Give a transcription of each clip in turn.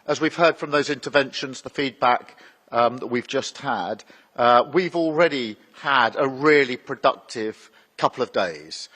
As we've heard from those interventions, the feedback that we've just had, we've already had a really productive couple of days.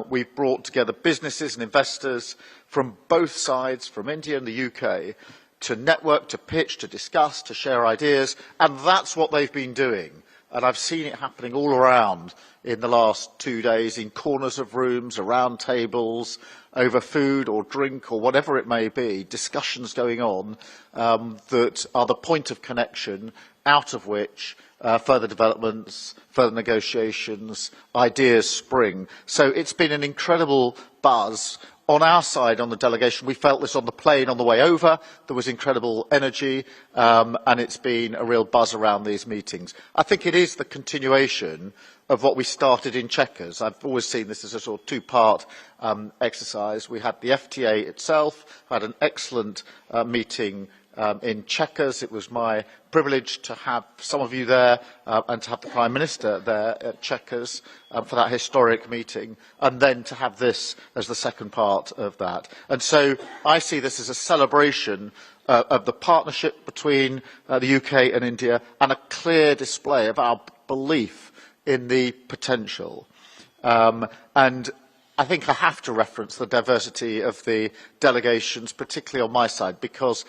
We've brought together businesses and investors from both sides, from India and the UK, to network, to pitch, to discuss, to share ideas, and that's what they've been doing. And I've seen it happening all around in the last 2 days, in corners of rooms, around tables, over food or drink or whatever it may be, discussions going on that are the point of connection, out of which further developments, further negotiations, ideas spring. So it's been an incredible buzz. On our side, on the delegation, we felt this on the plane on the way over. There was incredible energy, and it's been a real buzz around these meetings. I think it is the continuation of what we started in Chequers. I've always seen this as a sort of two-part exercise. We had the FTA itself, had an excellent meeting in Chequers. It was my privilege to have some of you there and to have the Prime Minister there at Chequers for that historic meeting, and then to have this as the second part of that. And so I see this as a celebration of the partnership between the UK and India, and a clear display of our belief in the potential. And I think I have to reference the diversity of the delegations, particularly on my side, because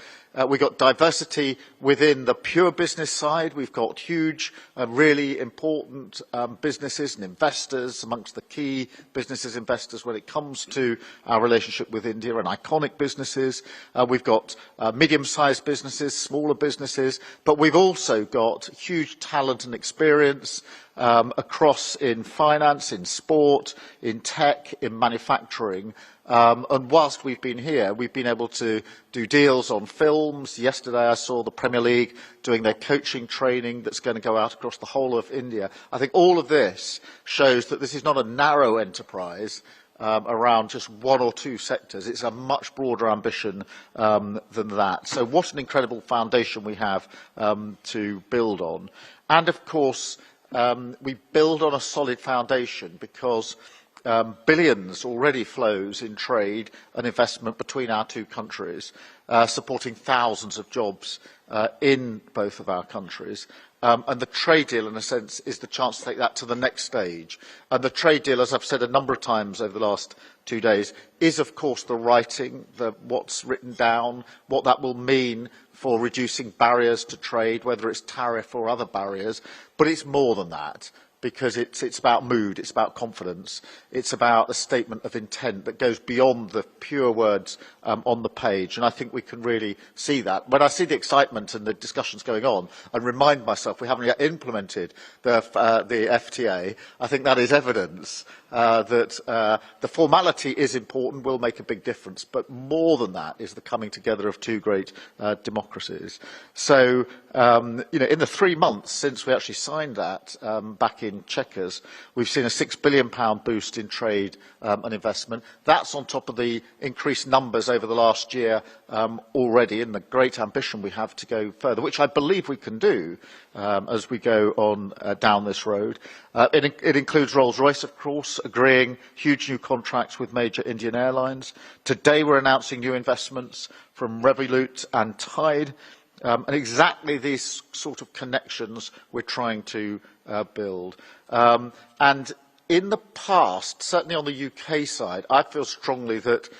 we've got diversity within the pure business side. We've got huge, really important businesses and investors amongst the key businesses investors when it comes to our relationship with India, and iconic businesses. We've got medium-sized businesses, smaller businesses, but we've also got huge talent and experience across in finance, in sport, in tech, in manufacturing. And whilst we've been here, we've been able to do deals on films. Yesterday I saw the Premier League doing their coaching training that's going to go out across the whole of India. I think all of this shows that this is not a narrow enterprise around just one or two sectors. It's a much broader ambition than that. So what an incredible foundation we have to build on. And of course, we build on a solid foundation because billions already flows in trade and investment between our two countries, supporting thousands of jobs in both of our countries. And the trade deal, in a sense, is the chance to take that to the next stage. And the trade deal, as I've said a number of times over the last 2 days, is, of course, the writing, what's written down, what that will mean for reducing barriers to trade, whether it's tariff or other barriers. But it's more than that, because it's about mood, it's about confidence, it's about a statement of intent that goes beyond the pure words on the page. And I think we can really see that. When I see the excitement and the discussions going on, and remind myself we haven't yet implemented the FTA, I think that is evidence that the formality is important, will make a big difference, but more than that is the coming together of two great democracies. So, in the 3 months since we actually signed that back in Chequers, we've seen a £6 billion boost in trade and investment. That's on top of the increased numbers over the last year already, and the great ambition we have to go further, which I believe we can do as we go on down this road. It includes Rolls-Royce, of course, agreeing huge new contracts with major Indian airlines. Today we're announcing new investments from Revolut and Tide, and exactly these sort of connections we're trying to build. And in the past, certainly on the UK side, I feel strongly that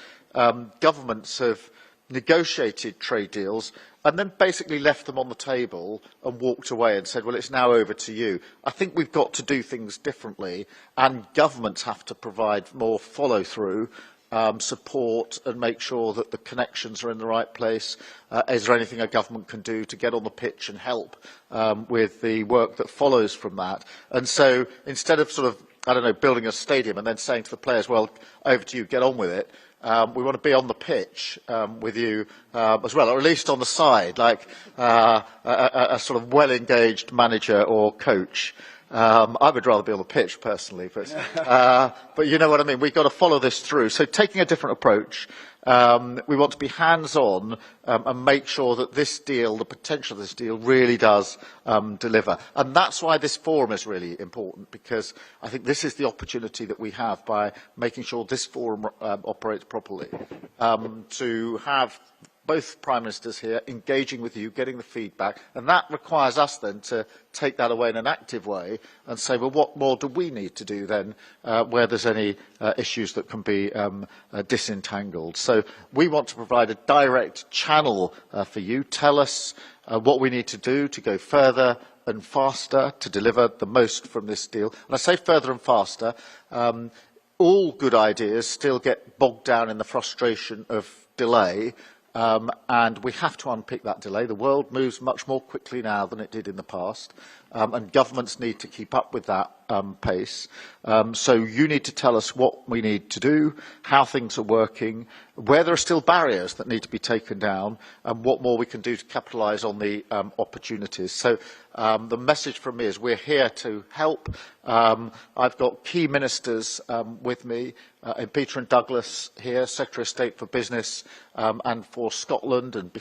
governments have negotiated trade deals and then basically left them on the table and walked away and said, well, it's now over to you. I think we've got to do things differently, and governments have to provide more follow-through, support, and make sure that the connections are in the right place. Is there anything a government can do to get on the pitch and help with the work that follows from that? And so instead of building a stadium and then saying to the players, well, over to you, get on with it, we want to be on the pitch with you as well, or at least on the side, like a sort of well-engaged manager or coach. I would rather be on the pitch personally, but you know what I mean. We've got to follow this through. So taking a different approach, we want to be hands-on and make sure that this deal, the potential of this deal, really does deliver. And that's why this forum is really important, because I think this is the opportunity that we have by making sure this forum operates properly, to have both Prime Ministers here, engaging with you, getting the feedback, and that requires us then to take that away in an active way and say, well, what more do we need to do then where there's any issues that can be disentangled? So we want to provide a direct channel for you. Tell us what we need to do to go further and faster to deliver the most from this deal. And I say further and faster. All good ideas still get bogged down in the frustration of delay, and we have to unpick that delay. The world moves much more quickly now than it did in the past, and governments need to keep up with that pace. So you need to tell us what we need to do, how things are working, where there are still barriers that need to be taken down, and what more we can do to capitalise on the opportunities. So the message from me is we're here to help. I've got key ministers with me, in Peter and Douglas here, Secretary of State for Business and for Scotland and